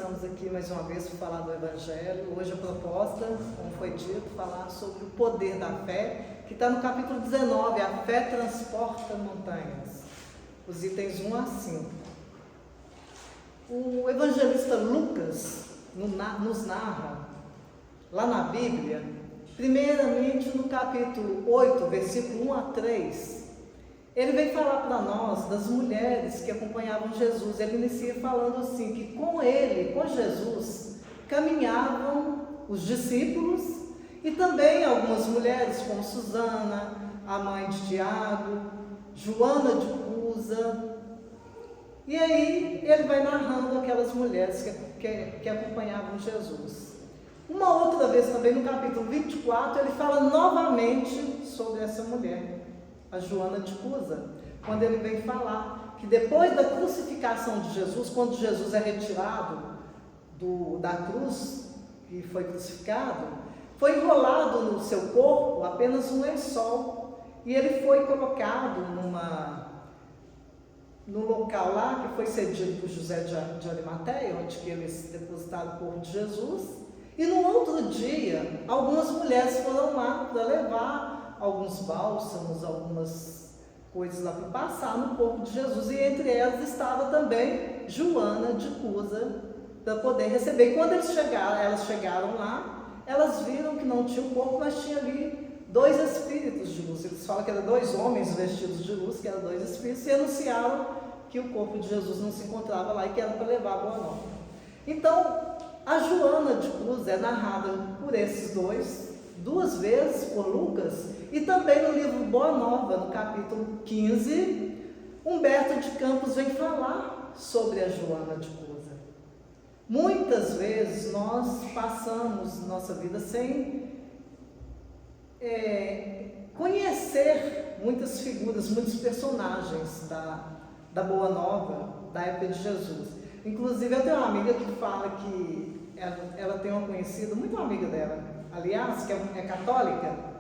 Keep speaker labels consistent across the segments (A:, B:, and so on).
A: estamos aqui mais uma vez para falar do Evangelho. Hoje a proposta, como foi dito, falar sobre o poder da fé, que está no capítulo 19, a fé transporta montanhas, os itens 1 a 5. O evangelista Lucas nos narra, lá na Bíblia, primeiramente no capítulo 8, versículo 1 a 3, ele vem falar para nós das mulheres que acompanhavam Jesus. Ele inicia falando assim, que com ele, com Jesus, caminhavam os discípulos e também algumas mulheres, como Susana, a mãe de Tiago, Joana de Cusa. E aí ele vai narrando aquelas mulheres que acompanhavam Jesus. Uma outra vez também, no capítulo 24, ele fala novamente sobre essa mulher, a Joana de Cusa, quando ele vem falar que depois da crucificação de Jesus, quando Jesus é retirado da cruz, que foi crucificado, foi enrolado no seu corpo apenas um lençol, e ele foi colocado no local lá, que foi cedido por José de Arimateia, onde que eles depositaram o corpo de Jesus, e no outro dia, algumas mulheres foram lá para levar alguns bálsamos, algumas coisas lá para passar no corpo de Jesus, e entre elas estava também Joana de Cusa, para poder receber. E quando elas chegaram lá, elas viram que não tinha o corpo, mas tinha ali dois espíritos de luz. Eles falam que eram dois homens vestidos de luz, que eram dois espíritos, e anunciaram que o corpo de Jesus não se encontrava lá e que era para levar a boa nova. Então, a Joana de Cusa é narrada por esses duas vezes por Lucas, e também no livro Boa Nova, no capítulo 15, Humberto de Campos vem falar sobre a Joana de Cusa. Muitas vezes nós passamos nossa vida sem conhecer muitas figuras, muitos personagens da Boa Nova, da época de Jesus. Inclusive eu tenho uma amiga que fala que ela tem uma conhecida, muito amiga dela, aliás, que é católica,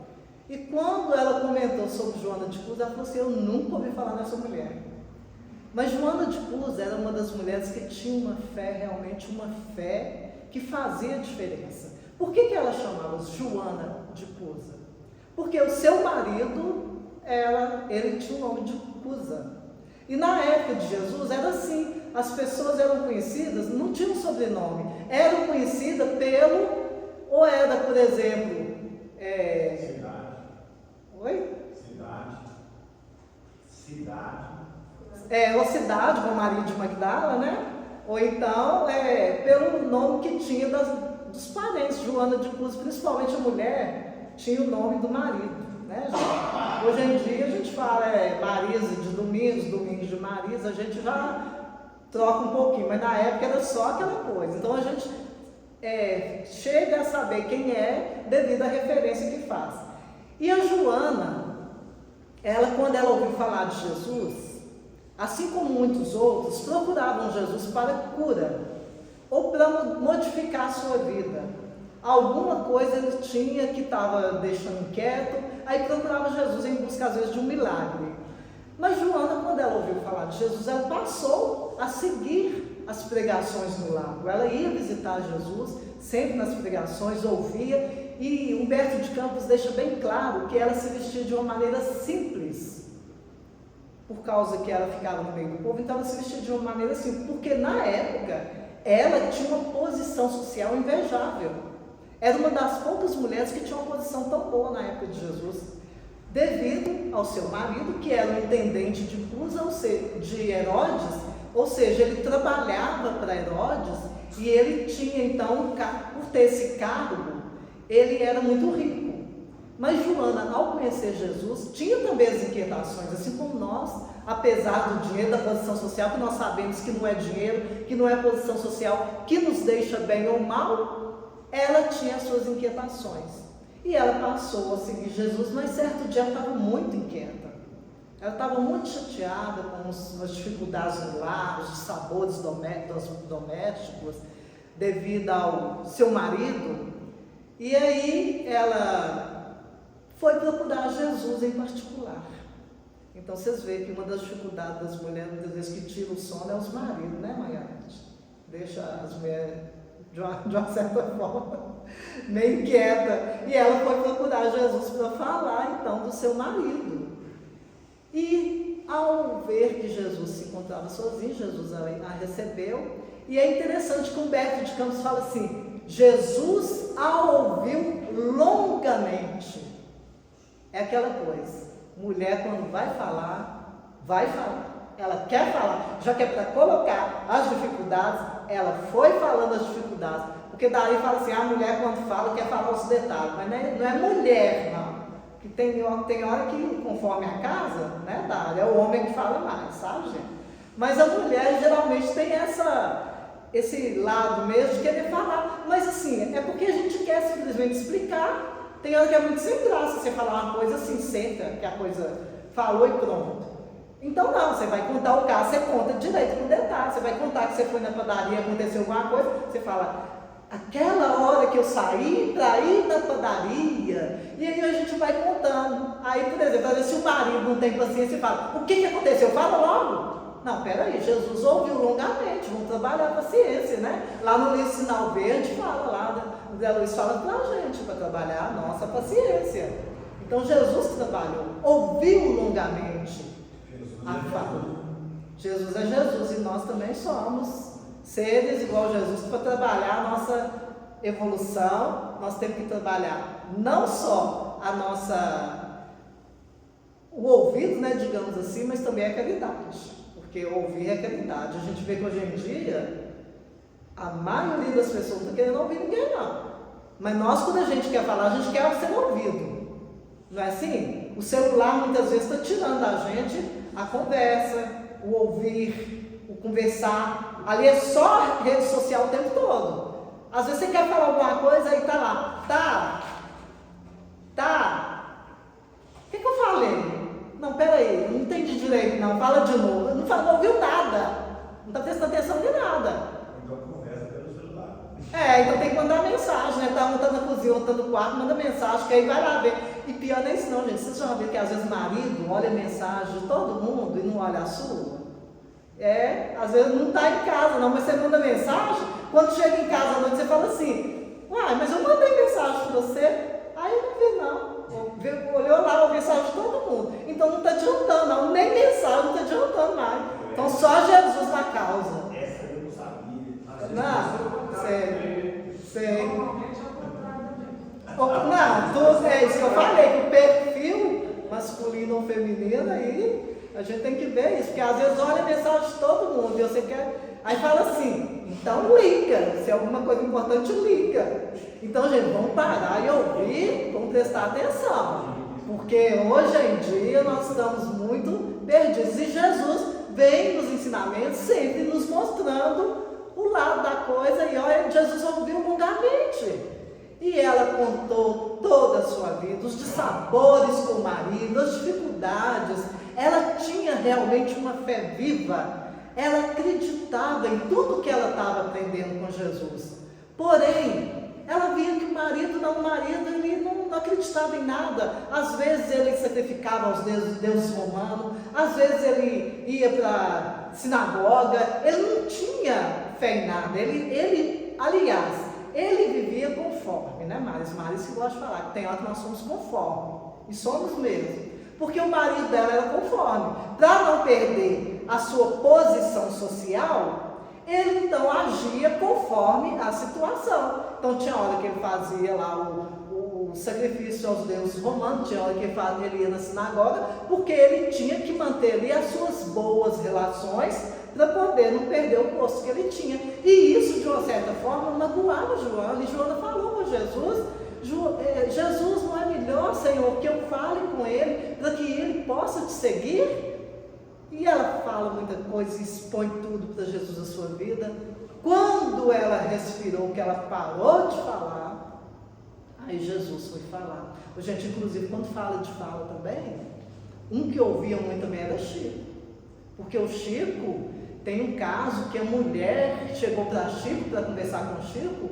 A: e quando ela comentou sobre Joana de Cusa, ela falou assim, eu nunca ouvi falar nessa mulher. Mas Joana de Cusa era uma das mulheres que tinha uma fé, realmente uma fé que fazia diferença. Por que ela chamava Joana de Cusa? Porque o seu marido, ele tinha o nome de Cusa. E na época de Jesus era assim, as pessoas eram conhecidas, não tinham sobrenome, eram conhecidas ou era, por exemplo,
B: Cidade.
A: Oi?
B: Cidade.
A: Uma cidade, como Maria de Magdala, né? Ou então, pelo nome que tinha dos parentes, Joana de Cusa, principalmente a mulher, tinha o nome do marido, né, gente? Hoje em dia a gente fala Marisa de Domingos de Marisa, a gente já troca um pouquinho, mas na época era só aquela coisa. Então a gente chega a saber quem é devido à referência que faz. E a Joana, quando ela ouviu falar de Jesus, assim como muitos outros, procuravam Jesus para cura ou para modificar a sua vida. Alguma coisa ele tinha que estava deixando inquieto, aí procurava Jesus em busca às vezes de um milagre. Mas Joana, quando ela ouviu falar de Jesus, ela passou a seguir as pregações no lago. Ela ia visitar Jesus, sempre nas pregações, ouvia, e Humberto de Campos deixa bem claro que ela se vestia de uma maneira simples, por causa que ela ficava no meio do povo, então ela se vestia de uma maneira simples, porque na época ela tinha uma posição social invejável. Era uma das poucas mulheres que tinha uma posição tão boa na época de Jesus, devido ao seu marido, que era o intendente de Cusa, de Herodes, ou seja, ele trabalhava para Herodes, e ele tinha então, por ter esse cargo, ele era muito rico. Mas Joana, ao conhecer Jesus, tinha também as inquietações, assim como nós, apesar do dinheiro, da posição social, que nós sabemos que não é dinheiro, que não é posição social que nos deixa bem ou mal, ela tinha as suas inquietações. E ela passou a seguir Jesus, mas certo dia ela estava muito inquieta. Ela estava muito chateada com as dificuldades no lar, os sabores domésticos, devido ao seu marido. E aí ela foi procurar Jesus em particular. Então vocês veem que uma das dificuldades das mulheres, muitas vezes, que tira o sono é os maridos, né, Maiara? deixa as mulheres, de uma certa forma, meio inquieta. E ela foi procurar Jesus para falar, então, do seu marido. E, ao ver que Jesus se encontrava sozinho, Jesus a recebeu. E é interessante que Humberto de Campos fala assim, Jesus a ouviu longamente. É aquela coisa, mulher quando vai falar, ela quer falar, já que é para colocar as dificuldades, ela foi falando as dificuldades, porque daí fala assim, a mulher quando fala quer falar os detalhes, mas não é mulher, não, que tem hora que conforme a casa, né, Dália, é o homem que fala mais, sabe, gente? Mas a mulher geralmente tem esse lado mesmo de querer falar, mas assim, é porque a gente quer simplesmente explicar. Tem hora que é muito sem graça você falar uma coisa assim, senta, que a coisa falou e pronto. Então não, você vai contar o caso, você conta direito com detalhe, você vai contar que você foi na padaria, aconteceu alguma coisa, você fala, aquela hora que eu saí para ir na padaria, e aí a gente vai contando. Aí, por exemplo, às vezes se o marido não tem paciência e fala, o que aconteceu? Fala logo. Não, peraí, Jesus ouviu longamente, vamos trabalhar a paciência, né? Lá no livro Sinal Verde fala lá, o Zé Luiz fala para a gente, para trabalhar a nossa paciência. Então Jesus trabalhou, ouviu longamente a fala. Jesus é Jesus e nós também somos seres igual a Jesus. Para trabalhar a nossa evolução, nós temos que trabalhar não só o ouvido, né, digamos assim, mas também a caridade. Porque ouvir é caridade. A gente vê que hoje em dia, a maioria das pessoas não está querendo ouvir ninguém, não. Mas nós, quando a gente quer falar, a gente quer ser ouvido. Não é assim? O celular, muitas vezes, está tirando da gente a conversa, o ouvir, o conversar. Ali é só rede social o tempo todo. Às vezes você quer falar alguma coisa, aí está lá. O que eu falei? Não, peraí, não entendi direito, não, fala de novo. Não ouviu nada, não está prestando atenção de nada.
B: Então conversa pelo celular.
A: Então tem que mandar mensagem, né? Um tá na cozinha, outro tá no quarto, manda mensagem, que aí vai lá ver. E pior não é isso não, gente. Vocês já viram que às vezes o marido olha a mensagem de todo mundo e não olha a sua? Às vezes não está em casa não, mas você manda mensagem, quando chega em casa à noite você fala assim, uai, mas eu mandei mensagem para você, aí não vê não. Olhou lá a mensagem de todo mundo. Então não está adiantando, não. Nem mensagem não está adiantando mais. Então só Jesus na causa.
B: Essa eu não sabia.
A: Não, sei. Não, é isso que eu falei, que o perfil masculino ou feminino aí, a gente tem que ver isso, porque às vezes olha a mensagem de todo mundo e você quer. Aí fala assim, então liga, se é alguma coisa importante, liga. Então, gente, vamos parar e ouvir, vamos prestar atenção. Porque hoje em dia nós estamos muito perdidos. E Jesus vem nos ensinamentos sempre nos mostrando o lado da coisa. E olha, Jesus ouviu longamente. E ela contou toda a sua vida, os dissabores com o marido, as dificuldades. Ela tinha realmente uma fé viva. Ela acreditava em tudo que ela estava aprendendo com Jesus. Porém, ela via que o marido ele não acreditava em nada. Às vezes ele sacrificava aos deuses romanos, às vezes ele ia para a sinagoga, ele não tinha fé em nada. Aliás, ele vivia conforme, né, Maris? Maris que gosta de falar, que tem hora que nós somos conforme, e somos mesmo. Porque o marido dela era conforme. Para não perder a sua posição social, ele então agia conforme a situação. Então tinha hora que ele fazia lá o sacrifício aos deuses romanos, tinha hora que ele ia na sinagoga, porque ele tinha que manter ali as suas boas relações para poder não perder o posto que ele tinha. E isso, de uma certa forma, magoava Joana. E Joana falou com Jesus, Jesus, não é melhor, Senhor, que eu fale com ele para que ele possa te seguir? E ela fala muita coisa, expõe tudo para Jesus na sua vida. Quando ela respirou, que ela parou de falar, aí Jesus foi falar. Gente, inclusive, quando fala de fala também, um que ouvia muito também era Chico. Porque o Chico, tem um caso que a mulher chegou para Chico, para conversar com o Chico,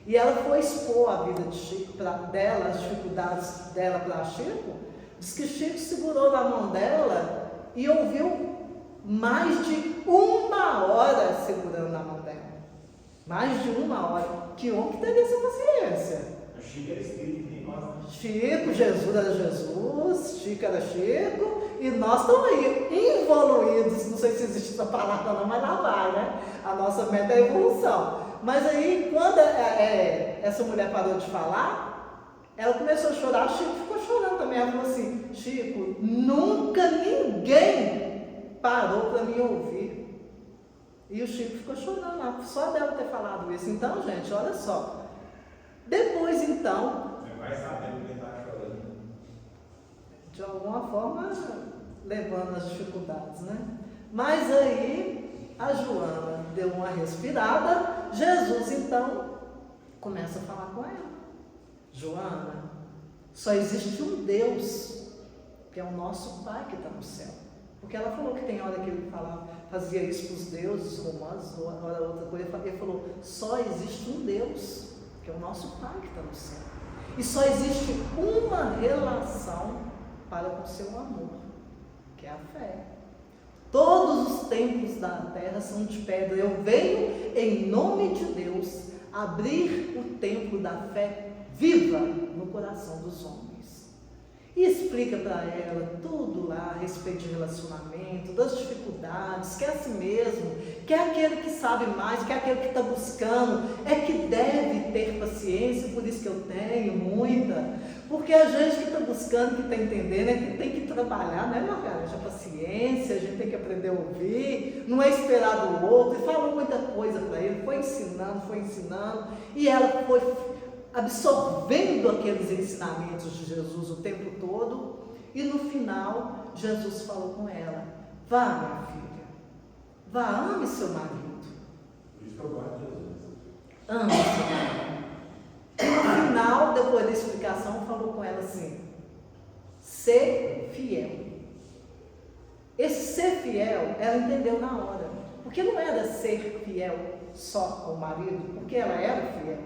A: e ela foi expor a vida de Chico, dela, as dificuldades dela para Chico. Diz que Chico segurou na mão dela e ouviu mais de 1 hora segurando na mão dela. Mais de 1 hora. Que homem que teria essa paciência?
B: A Chico era espírito, que nem nós, né?
A: Chico, Jesus era Jesus, Chico era Chico, e nós estamos aí, evoluídos. Não sei se existe essa palavra não, mas lá vai, né? A nossa meta é a evolução. Mas aí, quando essa mulher parou de falar, ela começou a chorar, Chico ficou chorando também. Ela falou assim: Chico, nunca ninguém parou para me ouvir. E o Chico ficou chorando, só dela ter falado isso. Então, gente, olha só. Depois, então,
B: Você vai sabendo que ele está chorando.
A: de alguma forma, levando as dificuldades, né? Mas aí, a Joana deu uma respirada. Jesus, então, começa a falar com ela. Joana, só existe um Deus, que é o nosso Pai que está no céu. Porque ela falou que tem hora que ele fazia isso para os deuses romanos, hora outra coisa. Ele falou, só existe um Deus, que é o nosso Pai que está no céu. E só existe uma relação para com o seu amor, que é a fé. Todos os templos da terra são de pedra. Eu venho, em nome de Deus, abrir o templo da fé viva no coração dos homens. E explica para ela tudo lá a respeito de relacionamento, das dificuldades, que é assim mesmo, que é aquele que sabe mais, que é aquele que está buscando, é que deve ter paciência, por isso que eu tenho muita, porque a gente que está buscando, que está entendendo, é que tem que trabalhar, né, Margarida? A paciência, a gente tem que aprender a ouvir, não é esperar do outro. E falou muita coisa para ele, foi ensinando, e ela foi absorvendo aqueles ensinamentos de Jesus o tempo todo, e no final Jesus falou com ela: vá, minha filha, vá, ame seu marido.
B: Por isso que eu gosto de Jesus.
A: Ame seu marido. E no final, depois da explicação, falou com ela assim: ser fiel. Esse ser fiel, ela entendeu na hora, porque não era ser fiel só ao marido, porque ela era fiel,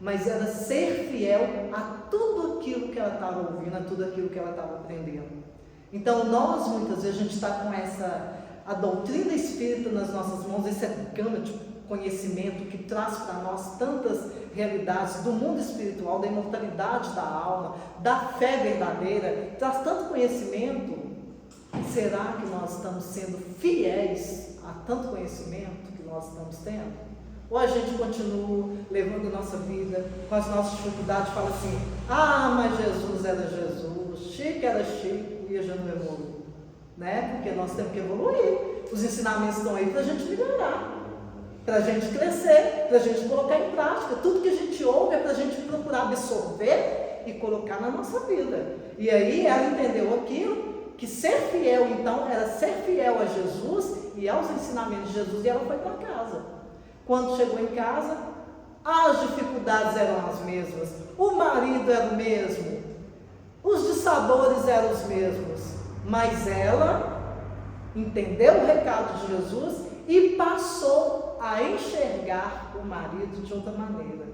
A: mas era ser fiel a tudo aquilo que ela estava ouvindo, a tudo aquilo que ela estava aprendendo. Então nós, muitas vezes, a gente está com a doutrina espírita nas nossas mãos, essa gama de conhecimento que traz para nós tantas realidades do mundo espiritual, da imortalidade da alma, da fé verdadeira, traz tanto conhecimento. Será que nós estamos sendo fiéis a tanto conhecimento que nós estamos tendo? Ou a gente continua levando a nossa vida com as nossas dificuldades e fala assim: ah, mas Jesus era Jesus, Chico era Chico, e eu já não evoluo, né? Porque nós temos que evoluir. Os ensinamentos estão aí para a gente melhorar, para a gente crescer, para a gente colocar em prática. Tudo que a gente ouve é para a gente procurar absorver e colocar na nossa vida. E aí ela entendeu aquilo, que ser fiel então era ser fiel a Jesus e aos ensinamentos de Jesus, e ela foi para casa. Quando chegou em casa, as dificuldades eram as mesmas, o marido era o mesmo, os dissabores eram os mesmos, mas ela entendeu o recado de Jesus e passou a enxergar o marido de outra maneira.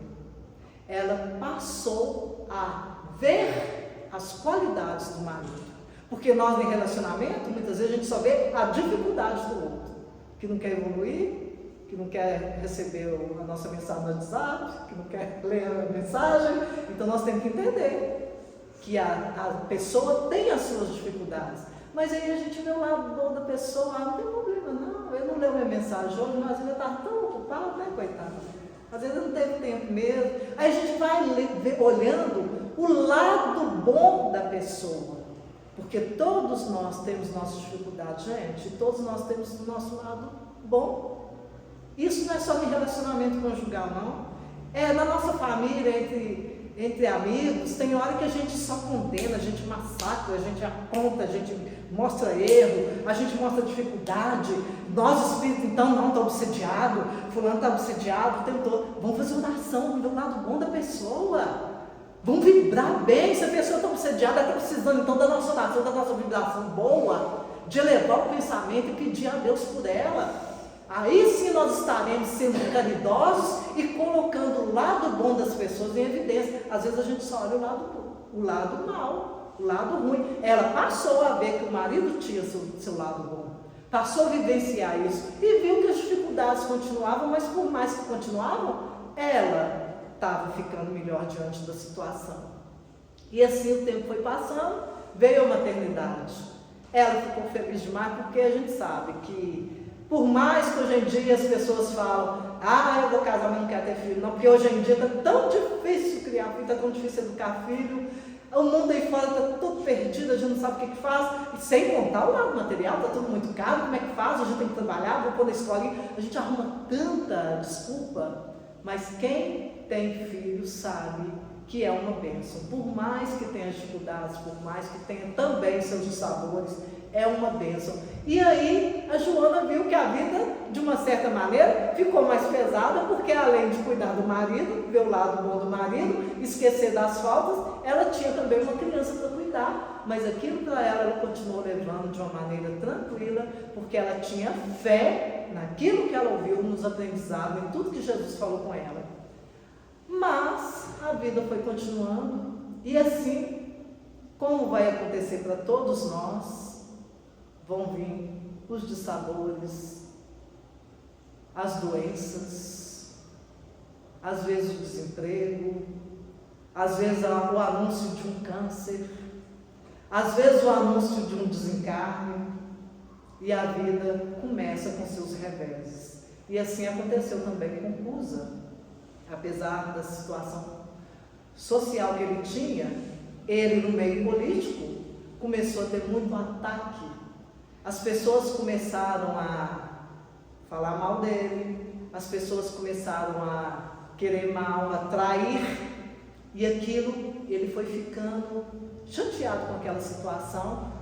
A: Ela passou a ver as qualidades do marido, porque nós em relacionamento, muitas vezes a gente só vê a dificuldade do outro, que não quer evoluir, que não quer receber a nossa mensagem no WhatsApp, que não quer ler a mensagem. Então nós temos que entender que a pessoa tem as suas dificuldades, mas aí a gente vê o lado bom da pessoa: não tem problema não, ele não leu minha mensagem hoje, mas ele está tão ocupado, né, coitado? Às vezes não teve tempo mesmo. Aí a gente vai olhando o lado bom da pessoa, porque todos nós temos nossas dificuldades, gente, todos nós temos o nosso lado bom. Isso não é só em relacionamento conjugal, não. É na nossa família, entre amigos, tem hora que a gente só condena, a gente massacra, a gente aponta, a gente mostra erro, a gente mostra dificuldade. Nós, espírito, então, não está obsediado, fulano está obsediado o tempo todo. Vamos fazer oração, vamos ver o lado bom da pessoa. Vamos vibrar bem. Se a pessoa está obsediada, ela está precisando então da nossa oração, da nossa vibração boa, de elevar o pensamento e pedir a Deus por ela. Aí sim nós estaremos sendo caridosos e colocando o lado bom das pessoas em evidência. Às vezes a gente só olha o lado mau, o lado ruim. Ela passou a ver que o marido tinha seu lado bom, passou a vivenciar isso e viu que as dificuldades dificuldades continuavam, mas por mais que continuavam, ela estava ficando melhor diante da situação. E assim o tempo foi passando, veio a maternidade. Ela ficou feliz demais porque a gente sabe que, por mais que hoje em dia as pessoas falam, eu vou casar, mas não quero ter filho, não, porque hoje em dia está tão difícil criar filho, está tão difícil educar filho, o mundo aí fora está todo perdido, a gente não sabe o que faz, e sem contar o lado material, está tudo muito caro, como é que faz? A gente tem que trabalhar, vou pôr na escola, a gente arruma tanta desculpa, mas quem tem filho sabe que é uma bênção, por mais que tenha dificuldades, por mais que tenha também seus dissabores, é uma bênção. E aí a Joana viu que a vida, de uma certa maneira, ficou mais pesada, porque além de cuidar do marido, ver o lado bom do marido, esquecer das faltas, ela tinha também uma criança para cuidar, mas aquilo para ela continuou levando de uma maneira tranquila, porque ela tinha fé naquilo que ela ouviu, nos aprendizados, em tudo que Jesus falou com ela. Mas a vida foi continuando, e assim, como vai acontecer para todos nós, vão vir os dissabores, as doenças, às vezes o desemprego, às vezes o anúncio de um câncer, às vezes o anúncio de um desencarne, e a vida começa com seus reveses. E assim aconteceu também com Cusa. Apesar da situação social que ele tinha, ele no meio político começou a ter muito ataque. As pessoas começaram a falar mal dele, as pessoas começaram a querer mal, a trair, e aquilo, ele foi ficando chateado com aquela situação,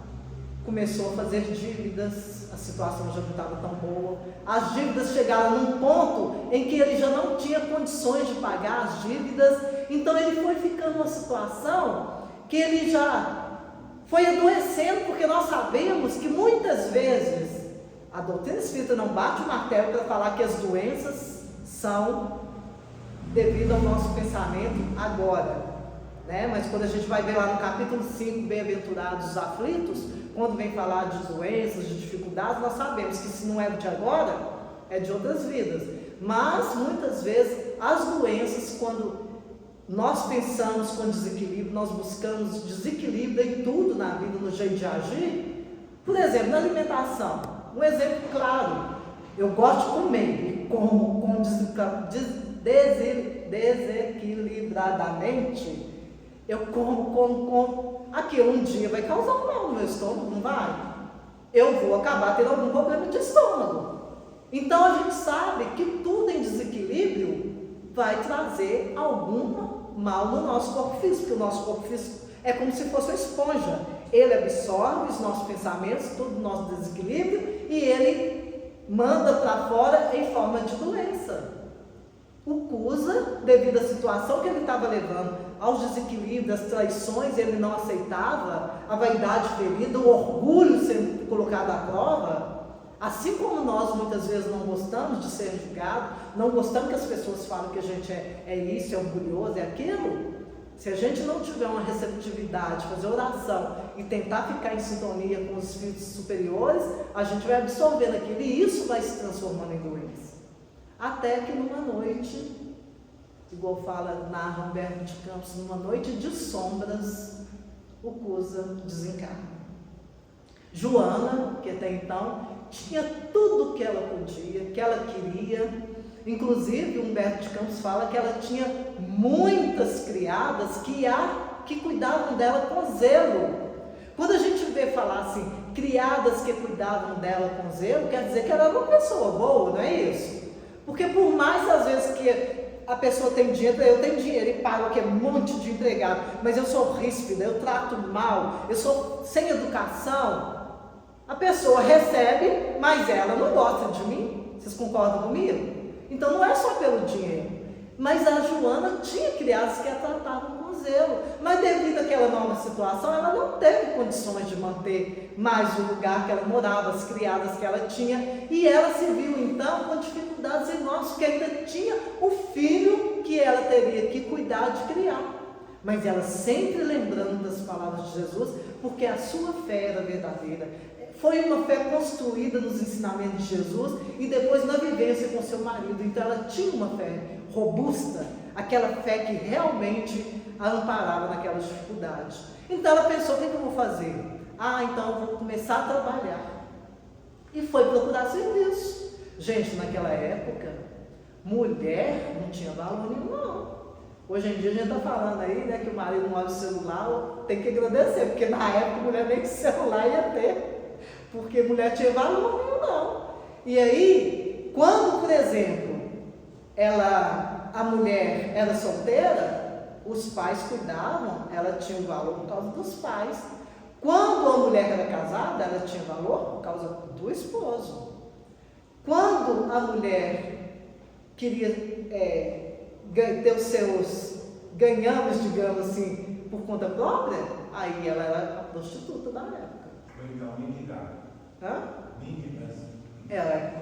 A: começou a fazer dívidas, a situação já não estava tão boa, as dívidas chegaram num ponto em que ele já não tinha condições de pagar as dívidas, então ele foi ficando numa situação que ele já foi adoecendo, porque nós sabemos que muitas vezes a doutrina espírita não bate o martelo para falar que as doenças são devido ao nosso pensamento agora, né? Mas quando a gente vai ver lá no capítulo 5, Bem-aventurados os aflitos, quando vem falar de doenças, de dificuldades, nós sabemos que se não é de agora, é de outras vidas. Mas muitas vezes as doenças, quando nós pensamos com desequilíbrio, nós buscamos desequilíbrio em tudo na vida, no jeito de agir. Por exemplo, na alimentação, um exemplo claro, eu gosto de comer e como com desequilibradamente, eu como, aquilo um dia vai causar um mal no meu estômago, não vai? Eu vou acabar tendo algum problema de estômago. Então a gente sabe que tudo em desequilíbrio vai trazer algum mal no nosso corpo físico, porque o nosso corpo físico é como se fosse uma esponja. Ele absorve os nossos pensamentos, todo o nosso desequilíbrio, e ele manda para fora em forma de doença. O Cusa, devido à situação que ele estava levando, aos desequilíbrios, às traições, ele não aceitava, a vaidade ferida, o orgulho sendo colocado à prova, assim como nós muitas vezes não gostamos de ser julgados, não gostamos que as pessoas falem que a gente é isso, é orgulhoso, é aquilo, se a gente não tiver uma receptividade, fazer oração e tentar ficar em sintonia com os espíritos superiores, a gente vai absorvendo aquilo e isso vai se transformando em doença. Até que numa noite, igual narra Humberto de Campos, numa noite de sombras, o Cusa desencarna. Joana, que até então tinha tudo que ela podia, que ela queria, inclusive Humberto de Campos fala que ela tinha muitas criadas que cuidavam dela com zelo. Quando a gente vê falar assim, criadas que cuidavam dela com zelo, quer dizer que ela era uma pessoa boa, não é isso? Porque por mais às vezes que a pessoa tem dinheiro, eu tenho dinheiro e pago aqui um monte de empregado, mas eu sou ríspida, eu trato mal, eu sou sem educação, a pessoa recebe, mas ela não gosta de mim. Vocês concordam comigo? Então não é só pelo dinheiro. Mas a Joana tinha criadas que a tratavam com zelo, mas devido àquela nova situação, ela não teve condições de manter mais o lugar que ela morava, as criadas que ela tinha, e ela se viu então com dificuldades enormes, porque ainda tinha o filho que ela teria que cuidar de criar. Mas ela sempre lembrando das palavras de Jesus, porque a sua fé era verdadeira. foi uma fé construída nos ensinamentos de Jesus e depois na vivência com seu marido. Então ela tinha uma fé robusta, aquela fé que realmente a amparava naquelas dificuldades. Então ela pensou: o que eu vou fazer? Então eu vou começar a trabalhar. E foi procurar serviço. Gente, naquela época, mulher não tinha valor nenhum, não. Hoje em dia a gente está falando aí, né, que o marido não olha o celular, tem que agradecer, porque na época a mulher nem celular ia ter, porque mulher tinha valor nenhum, não. E aí, quando, por exemplo, a mulher era solteira, os pais cuidavam, ela tinha um valor por causa dos pais. Quando a mulher era casada, ela tinha valor por causa do esposo. Quando a mulher queria ter os seus ganhames, digamos assim, por conta própria, aí ela era a prostituta da época.
B: Ou então mendigar. Mendigar.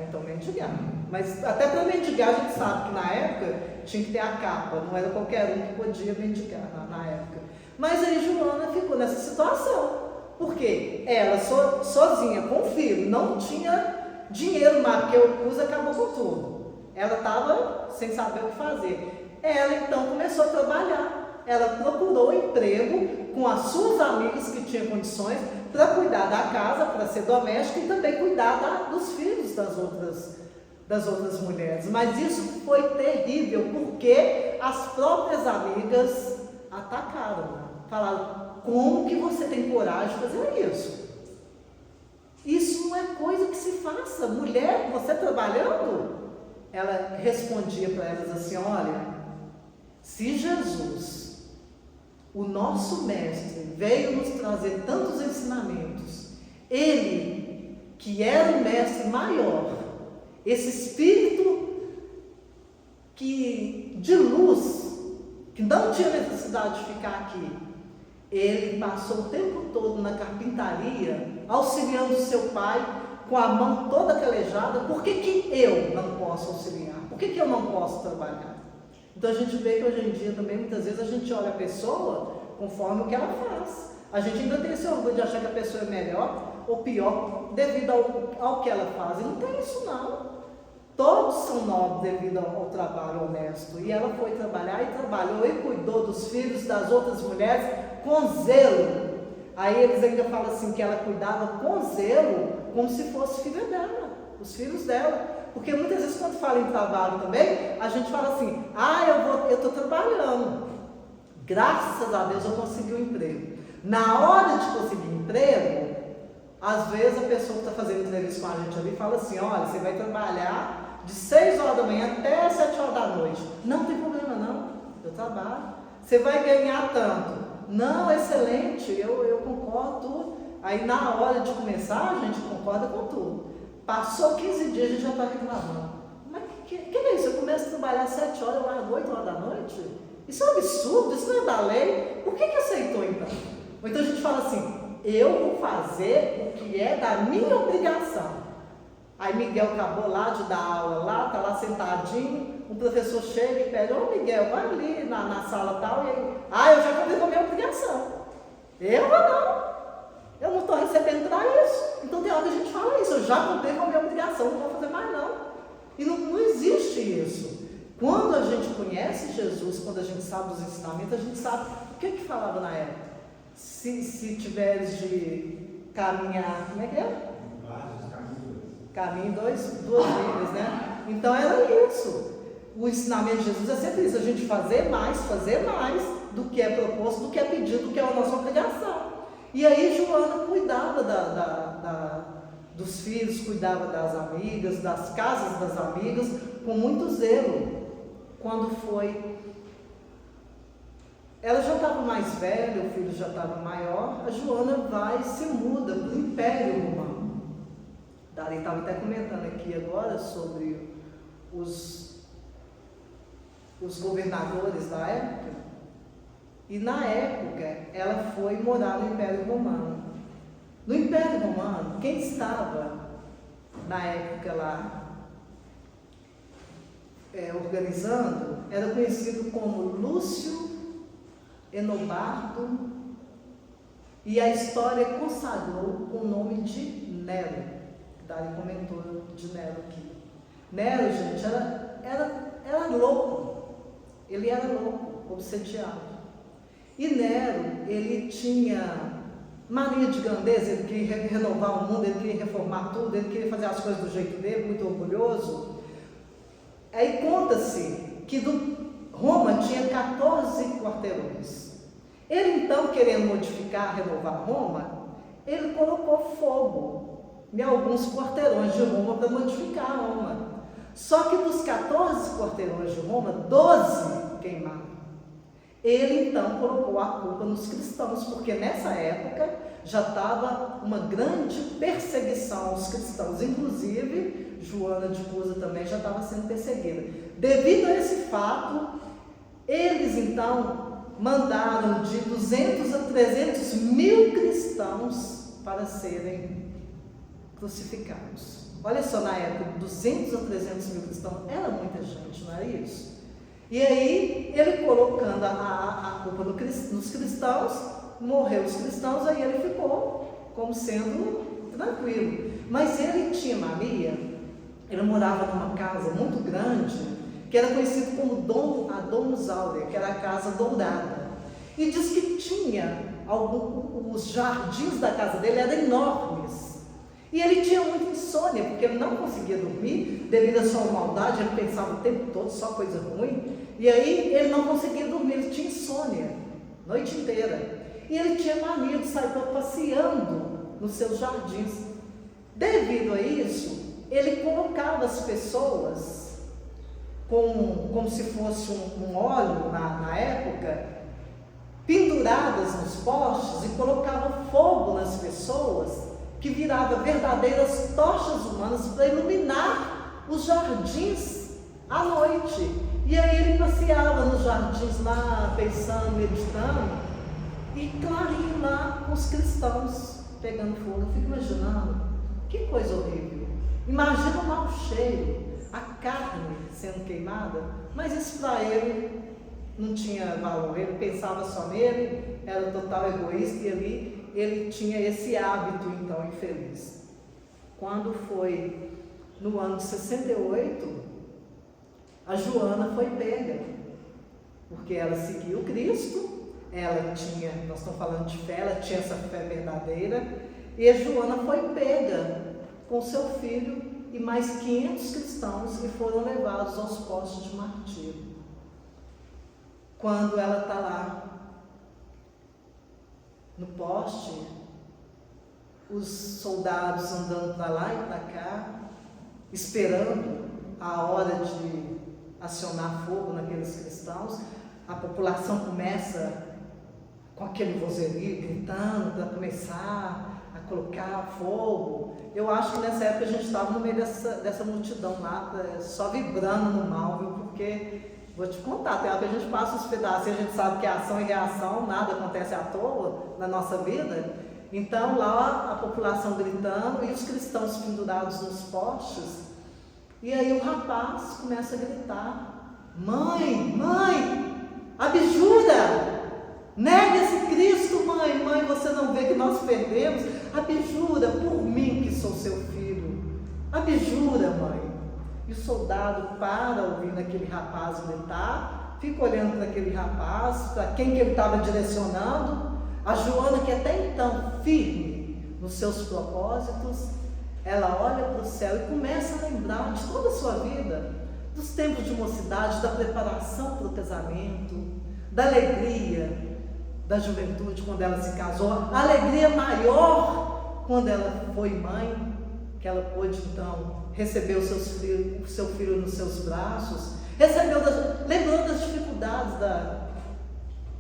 A: Então mendigar. Mas até para mendigar a gente sabe que na época tinha que ter a capa, não era qualquer um que podia mendigar na época. Mas aí Joana ficou nessa situação, porque ela sozinha, com o filho, não tinha dinheiro mais, porque o CUS acabou com tudo. Ela estava sem saber o que fazer. Ela então começou a trabalhar. Ela procurou emprego com as suas amigas que tinham condições para cuidar da casa, para ser doméstica e também cuidar dos filhos das outras mulheres. Mas isso foi terrível, porque as próprias amigas atacaram. Falaram: como que você tem coragem de fazer isso? Isso não é coisa que se faça. Mulher, você trabalhando? Ela respondia para elas assim: olha, se Jesus, o nosso mestre, veio nos trazer tantos ensinamentos, ele, que era o mestre maior, esse espírito de luz, que não tinha necessidade de ficar aqui, ele passou o tempo todo na carpintaria, auxiliando seu pai, com a mão toda calejada. Por que eu não posso auxiliar? Por que eu não posso trabalhar? Então a gente vê que hoje em dia também, muitas vezes, a gente olha a pessoa conforme o que ela faz. A gente ainda tem esse orgulho de achar que a pessoa é melhor ou pior devido ao que ela faz. E não tem isso, não. Todos são nobres devido ao trabalho honesto. E ela foi trabalhar e trabalhou e cuidou dos filhos das outras mulheres com zelo. Aí eles ainda falam assim, que ela cuidava com zelo, como se fosse filha dela, os filhos dela. Porque muitas vezes quando fala em trabalho também, a gente fala assim: eu estou trabalhando, graças a Deus eu consegui um emprego. Na hora de conseguir emprego, às vezes a pessoa que está fazendo entrevista com a gente ali fala assim: olha, você vai trabalhar de 6 horas da manhã até 7 horas da noite. Não tem problema não, eu trabalho. Você vai ganhar tanto. Não, excelente, eu concordo tudo. Aí na hora de começar, a gente concorda com tudo. Passou 15 dias, a gente já está reclamando. Mas que é isso? Eu começo a trabalhar às 7 horas, eu largo 8 horas da noite? Isso é um absurdo, isso não é da lei. Por que aceitou então? Ou então a gente fala assim: eu vou fazer o que é da minha obrigação. Aí Miguel acabou lá de dar aula, lá, está lá sentadinho, um professor chega e pede: ô Miguel, vai ali na sala tal, e aí, eu já cumpri com a minha obrigação. Eu não estou recebendo para isso. Então tem hora que a gente fala isso: eu já cumpri com a minha obrigação, não vou fazer mais não. E não existe isso. Quando a gente conhece Jesus, quando a gente sabe dos ensinamentos, a gente sabe o que falava na época. Se tiveres de caminhar, como é que é? Caminho duas vidas, né? Então era isso. O ensinamento de Jesus é sempre isso: a gente fazer mais do que é proposto, do que é pedido, do que é a nossa obrigação. E aí Joana cuidava dos filhos, cuidava das amigas, das casas das amigas, com muito zelo. Quando foi, ela já estava mais velha, o filho já estava maior, a Joana vai e se muda para o Império Romano. Dari estava até comentando aqui agora sobre os governadores da época. E na época ela foi morar no Império Romano. No Império Romano, quem estava na época lá organizando era conhecido como Lúcio Enobarbo, e a história consagrou o nome de Nero. Dari comentou de Nero aqui. Nero, gente, era louco. Ele era louco, obsediado. E Nero, ele tinha mania de grandeza, ele queria renovar o mundo, ele queria reformar tudo, ele queria fazer as coisas do jeito dele, muito orgulhoso. Aí conta-se que Roma tinha 14 quarteirões. Ele então, querendo modificar, renovar Roma, ele colocou fogo em alguns quarteirões de Roma para modificar Roma. Só que dos 14 quarteirões de Roma, 12 queimaram. Ele então colocou a culpa nos cristãos, porque nessa época já estava uma grande perseguição aos cristãos, inclusive Joana de Cusa também já estava sendo perseguida. Devido a esse fato, eles então mandaram de 200 a 300 mil cristãos para serem crucificados. Olha só, na época, 200 a 300 mil cristãos, era muita gente, não era isso? E aí, ele colocando a culpa nos cristãos, morreu os cristãos, aí ele ficou como sendo tranquilo. Mas ele tinha mania, ele morava numa casa muito grande, que era conhecido como a Domus Áurea, que era a casa dourada. E diz que tinha os jardins da casa dele eram enormes. E ele tinha muita insônia, porque ele não conseguia dormir, devido à sua maldade, ele pensava o tempo todo só coisa ruim. E aí ele não conseguia dormir, ele tinha insônia, a noite inteira. E ele tinha mania de sair passeando nos seus jardins. Devido a isso, ele colocava as pessoas, como se fosse um óleo na época, penduradas nos postes, e colocava fogo nas pessoas, que virava verdadeiras tochas humanas para iluminar os jardins à noite. E aí ele passeava nos jardins lá, pensando, meditando, e clarinho lá com os cristãos pegando fogo. Eu fico imaginando, que coisa horrível. Imagina o mau cheiro, a carne sendo queimada, mas isso para ele não tinha valor, ele pensava só nele, era total egoísta, e ali ele tinha esse hábito então infeliz. Quando foi no ano de 68, a Joana foi pega, porque ela seguiu Cristo, ela tinha, nós estamos falando de fé, ela tinha essa fé verdadeira, e a Joana foi pega com seu filho e mais 500 cristãos, e foram levados aos postos de martírio. Quando ela está lá no poste, os soldados andando para lá e para cá, esperando a hora de acionar fogo naqueles cristãos, a população começa com aquele vozerio, gritando para começar a colocar fogo. Eu acho que nessa época a gente estava no meio dessa multidão lá, só vibrando no mal, viu? Porque, vou te contar, tem hora que a gente passa os pedaços e a gente sabe que é ação e reação, nada acontece à toa na nossa vida. Então lá a população gritando e os cristãos pendurados nos postes. E aí o rapaz começa a gritar: mãe, mãe, abjura! Nega esse Cristo, mãe, mãe, você não vê que nós perdemos? Abjura por mim que sou seu filho. Abjura, mãe. E o soldado para ouvindo aquele rapaz gritar, fica olhando para aquele rapaz, para quem que ele estava direcionando. A Joana, que até então firme nos seus propósitos, ela olha para o céu e começa a lembrar de toda a sua vida, dos tempos de mocidade, da preparação para o casamento, da alegria da juventude quando ela se casou, a alegria maior quando ela foi mãe, que ela pôde então receber o seu filho nos seus braços, lembrou das dificuldades da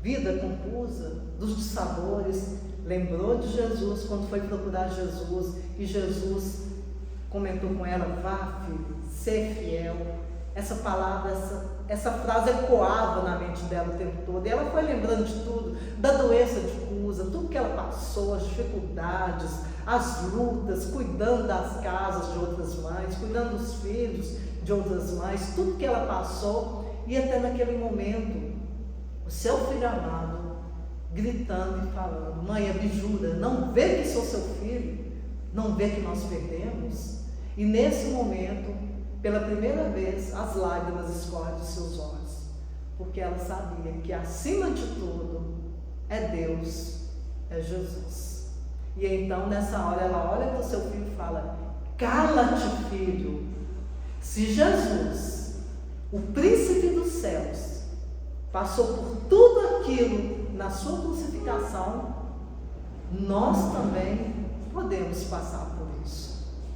A: vida confusa, dos dissabores, lembrou de Jesus quando foi procurar Jesus, e Jesus comentou com ela: vá, filho, ser fiel. Essa palavra, essa frase ecoava na mente dela o tempo todo, e ela foi lembrando de tudo, da doença de Cusa, tudo que ela passou, as dificuldades, as lutas, cuidando das casas de outras mães, cuidando dos filhos de outras mães, tudo que ela passou. E até naquele momento, o seu filho amado gritando e falando: mãe, abjura, não vê que sou seu filho? não vê que nós perdemos? E nesse momento, pela primeira vez, as lágrimas escorrem dos seus olhos, porque ela sabia que acima de tudo é Deus, é Jesus. E então nessa hora ela olha para o seu filho e fala: cala-te, filho. Se Jesus, o príncipe dos céus, passou por tudo aquilo na sua crucificação, nós também podemos passar por isso.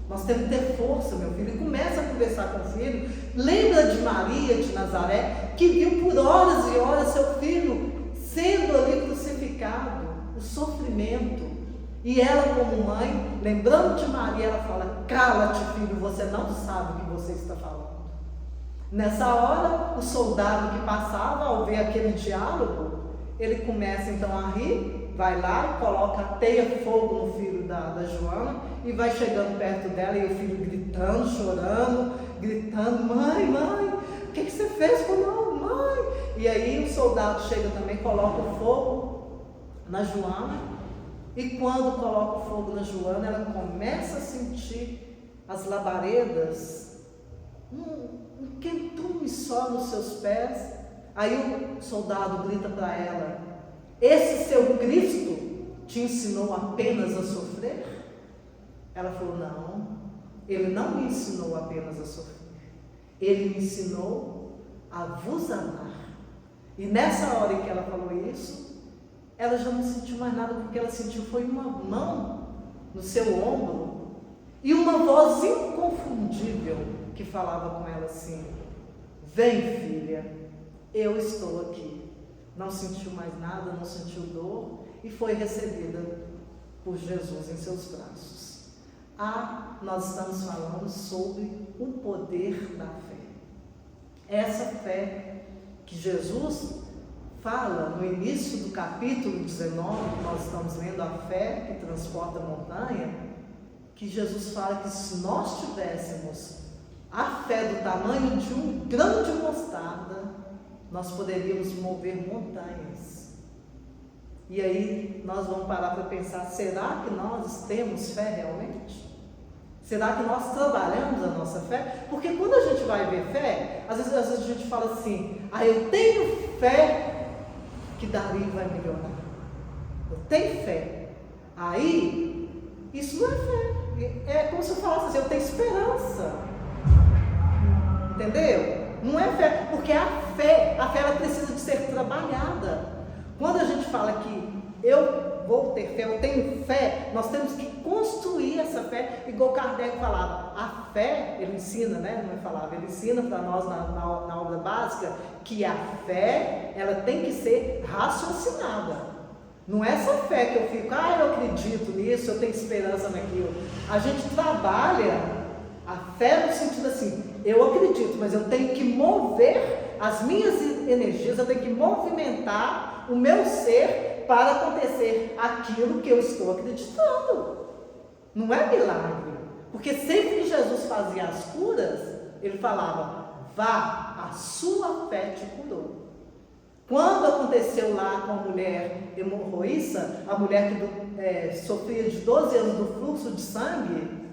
A: Nós temos que ter força, meu filho. E começa a conversar com o filho. Lembra de Maria de Nazaré, que viu por horas e horas seu filho sendo ali crucificado, o sofrimento. E ela, como mãe, lembrando de Maria, ela fala: cala-te, filho, você não sabe o que você está falando. Nessa hora, o soldado que passava, ao ver aquele diálogo, ele começa então a rir, vai lá e coloca a teia-fogo no filho da Joana, e vai chegando perto dela, e o filho gritando, chorando, gritando: mãe, mãe, o que você fez comigo, mãe? E aí o soldado chega também, coloca o fogo na Joana, e quando coloca o fogo na Joana, ela começa a sentir as labaredas, um quentume só nos seus pés. Aí o soldado grita para ela: esse seu Cristo te ensinou apenas a sofrer? Ela falou: não, ele não me ensinou apenas a sofrer, ele me ensinou a vos amar. E nessa hora em que ela falou isso, ela já não sentiu mais nada, porque ela sentiu foi uma mão no seu ombro e uma voz inconfundível que falava com ela assim: vem, filha, eu estou aqui. Não sentiu mais nada, não sentiu dor, e foi recebida por Jesus em seus braços. Nós estamos falando sobre o poder da fé. Essa fé que Jesus fala no início do capítulo 19, que nós estamos lendo, a fé que transporta a montanha, que Jesus fala que se nós tivéssemos a fé do tamanho de um grão de mostarda, nós poderíamos mover montanhas. E aí nós vamos parar para pensar: será que nós temos fé realmente? Será que nós trabalhamos a nossa fé? Porque quando a gente vai ver fé, às vezes a gente fala assim: eu tenho fé que Davi vai melhorar, eu tenho fé. Aí, isso não é fé, é como se eu falasse assim: eu tenho esperança. Entendeu? Não é fé, porque a fé ela precisa de ser trabalhada. Quando a gente fala que eu vou ter fé, eu tenho fé, nós temos que construir essa fé, igual Kardec falava. A fé, ele ensina, né? Não é falava, ele ensina para nós na obra básica que a fé, ela tem que ser raciocinada. Não é essa fé que eu fico: eu acredito nisso, eu tenho esperança naquilo. A gente trabalha a fé no sentido assim: eu acredito, mas eu tenho que mover as minhas energias, eu tenho que movimentar o meu ser para acontecer aquilo que eu estou acreditando. Não é milagre, porque sempre que Jesus fazia as curas, ele falava: vá, a sua fé te curou. Quando aconteceu lá com a mulher hemorroíça, a mulher que sofria de 12 anos do fluxo de sangue,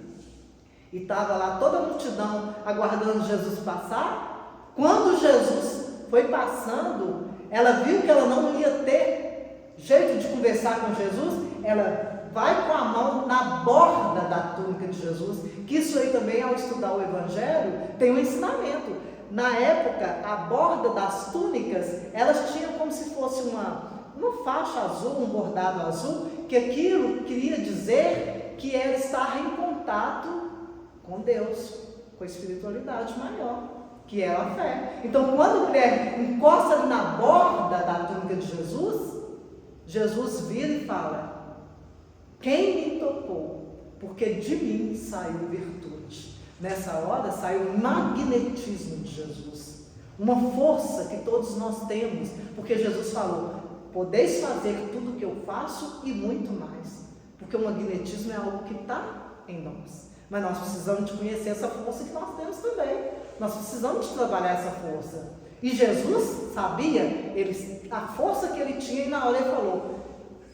A: e estava lá toda a multidão aguardando Jesus passar, quando Jesus foi passando, ela viu que ela não ia ter jeito de conversar com Jesus, ela vai com a mão na borda da túnica de Jesus, que isso aí também, ao estudar o Evangelho, tem um ensinamento. Na época, a borda das túnicas, elas tinham como se fosse uma faixa azul, um bordado azul, que aquilo queria dizer que ela estava em contato com Deus, com a espiritualidade maior, que é a fé. Então, quando a mulher encosta ali na borda da túnica de Jesus, Jesus vira e fala: quem me tocou? Porque de mim saiu virtude. Nessa hora saiu o magnetismo de Jesus, uma força que todos nós temos, porque Jesus falou: podeis fazer tudo o que eu faço e muito mais, porque o magnetismo é algo que está em nós. Mas nós precisamos de conhecer essa força que nós temos também. Nós precisamos de trabalhar essa força. E Jesus sabia a força que ele tinha, e na hora ele falou: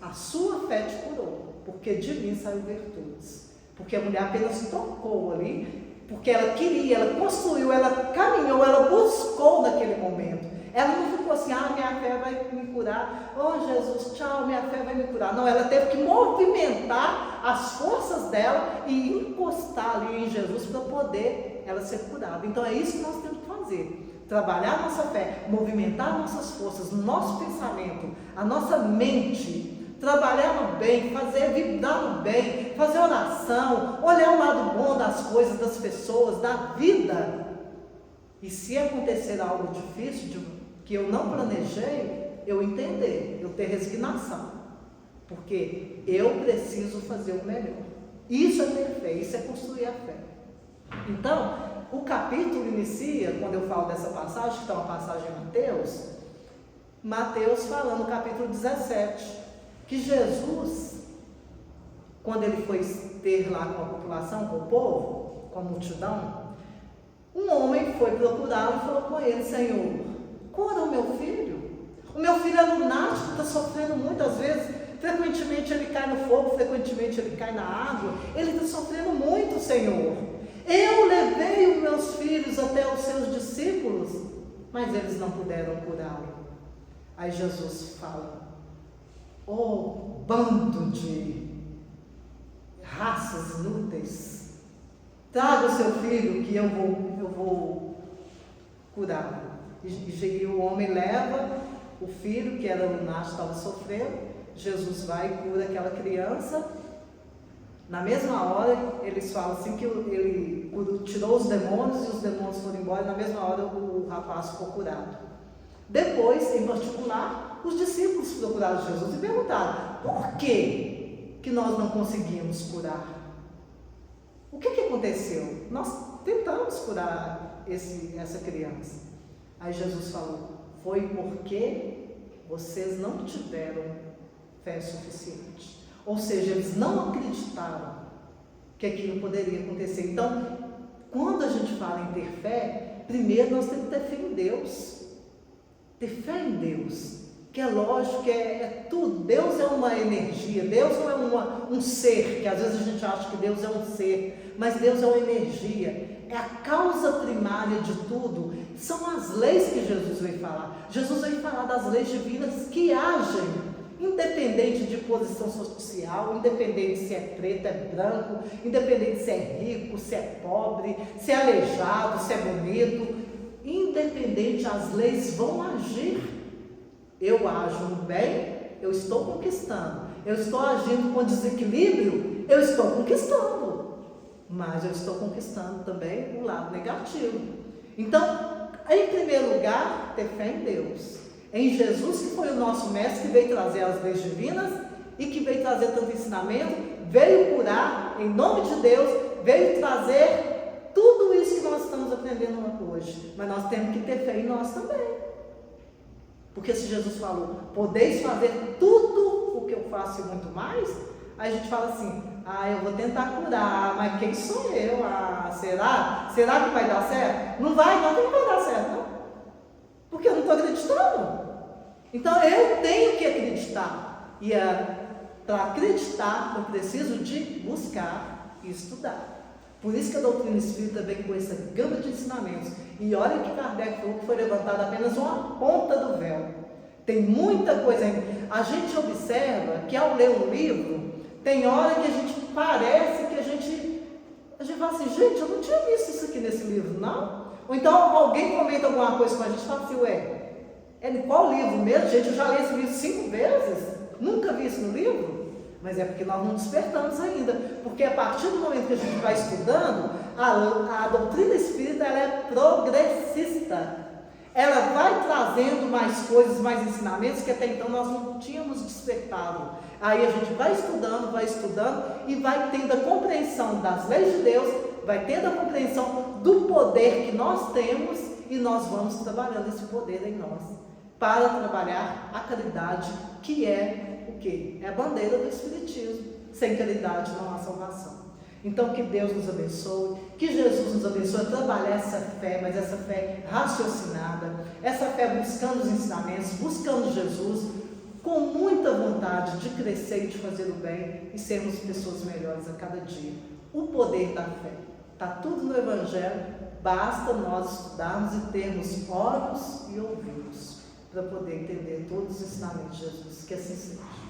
A: a sua fé te curou, porque de mim saiu virtudes. porque a mulher apenas tocou ali, porque ela queria, ela construiu, ela caminhou, ela buscou naquele momento. Ela não ficou assim, minha fé vai me curar, Jesus, tchau, minha fé vai me curar. Não, ela teve que movimentar as forças dela e encostar ali em Jesus para poder ela ser curada. Então é isso que nós temos que fazer, trabalhar nossa fé, movimentar nossas forças, nosso pensamento, a nossa mente, trabalhar no bem, fazer vibrar no bem, fazer oração, olhar o lado bom das coisas, das pessoas, da vida. E se acontecer algo difícil, que eu não planejei, eu entender, eu ter resignação, porque eu preciso fazer o melhor. Isso é ter fé, isso é construir a fé. Então, o capítulo inicia, quando eu falo dessa passagem, que está uma passagem em Mateus falando no capítulo 17, que Jesus, quando ele foi ter lá com a população, com o povo, com a multidão, um homem foi procurá-lo e falou com ele: Senhor, cura o meu filho. O meu filho é lunático, está sofrendo muitas vezes, frequentemente ele cai no fogo, frequentemente ele cai na água, ele está sofrendo muito, Senhor. Eu levei os meus filhos até os seus discípulos, mas eles não puderam curá-lo. Aí Jesus fala: bando de raças inúteis, traga o seu filho que eu vou curar. E o homem leva o filho, que era lunático, estava sofrendo. Jesus vai e cura aquela criança. Na mesma hora, eles falam assim que ele tirou os demônios e os demônios foram embora. Na mesma hora, o rapaz ficou curado. Depois, em particular, os discípulos procuraram Jesus e perguntaram: por que nós não conseguimos curar? O que aconteceu? Nós tentamos curar essa criança. Aí Jesus falou: foi porque vocês não tiveram fé suficiente. Ou seja, eles não acreditaram que aquilo poderia acontecer. Então, quando a gente fala em ter fé, primeiro nós temos que ter fé em Deus. Ter fé em Deus, que é lógico, que é tudo. Deus é uma energia, Deus não é um ser, que às vezes a gente acha que Deus é um ser, mas Deus é uma energia. É a causa primária de tudo. São as leis que Jesus veio falar. Jesus veio falar das leis divinas que agem, independente de posição social, independente se é preto, é branco, independente se é rico, se é pobre, se é aleijado, se é bonito, independente, as leis vão agir. Eu ajo no bem, eu estou conquistando. Eu estou agindo com desequilíbrio, eu estou conquistando. Mas eu estou conquistando também o lado negativo. Então, em primeiro lugar, ter fé em Deus. Em Jesus, que foi o nosso mestre, que veio trazer as leis divinas e que veio trazer tanto ensinamento, veio curar, em nome de Deus, veio trazer tudo isso que nós estamos aprendendo hoje. Mas nós temos que ter fé em nós também. Porque se Jesus falou: podeis fazer tudo o que eu faço e muito mais, aí a gente fala assim: eu vou tentar curar, mas quem sou eu? Será? Será que vai dar certo? Não vai dar certo, não. Porque eu não estou acreditando. Então eu tenho que acreditar. E para acreditar, eu preciso de buscar e estudar. Por isso que a doutrina espírita vem com essa gama de ensinamentos. E olha que Kardec falou que foi levantada apenas uma ponta do véu. Tem muita coisa ainda. A gente observa que ao ler um livro, tem hora que a gente parece que a gente fala assim: gente, eu não tinha visto isso aqui nesse livro, não. Ou então alguém comenta alguma coisa com a gente e fala assim: é de qual livro mesmo? Gente, eu já li esse livro 5 vezes, nunca vi isso no livro. Mas é porque nós não despertamos ainda. Porque a partir do momento que a gente vai estudando, a doutrina espírita, ela é progressista. Ela vai trazendo mais coisas, mais ensinamentos que até então nós não tínhamos despertado. Aí a gente vai estudando e vai tendo a compreensão das leis de Deus, vai tendo a compreensão do poder que nós temos, e nós vamos trabalhando esse poder em nós para trabalhar a caridade, que é o quê? É a bandeira do Espiritismo. Sem caridade não há salvação. Então, que Deus nos abençoe, que Jesus nos abençoe a trabalhar essa fé, mas essa fé raciocinada, essa fé buscando os ensinamentos, buscando Jesus, com muita vontade de crescer e de fazer o bem e sermos pessoas melhores a cada dia. o poder da fé. Está tudo no Evangelho, basta nós estudarmos e termos olhos e ouvidos para poder entender todos os ensinamentos de Jesus. Que assim seja.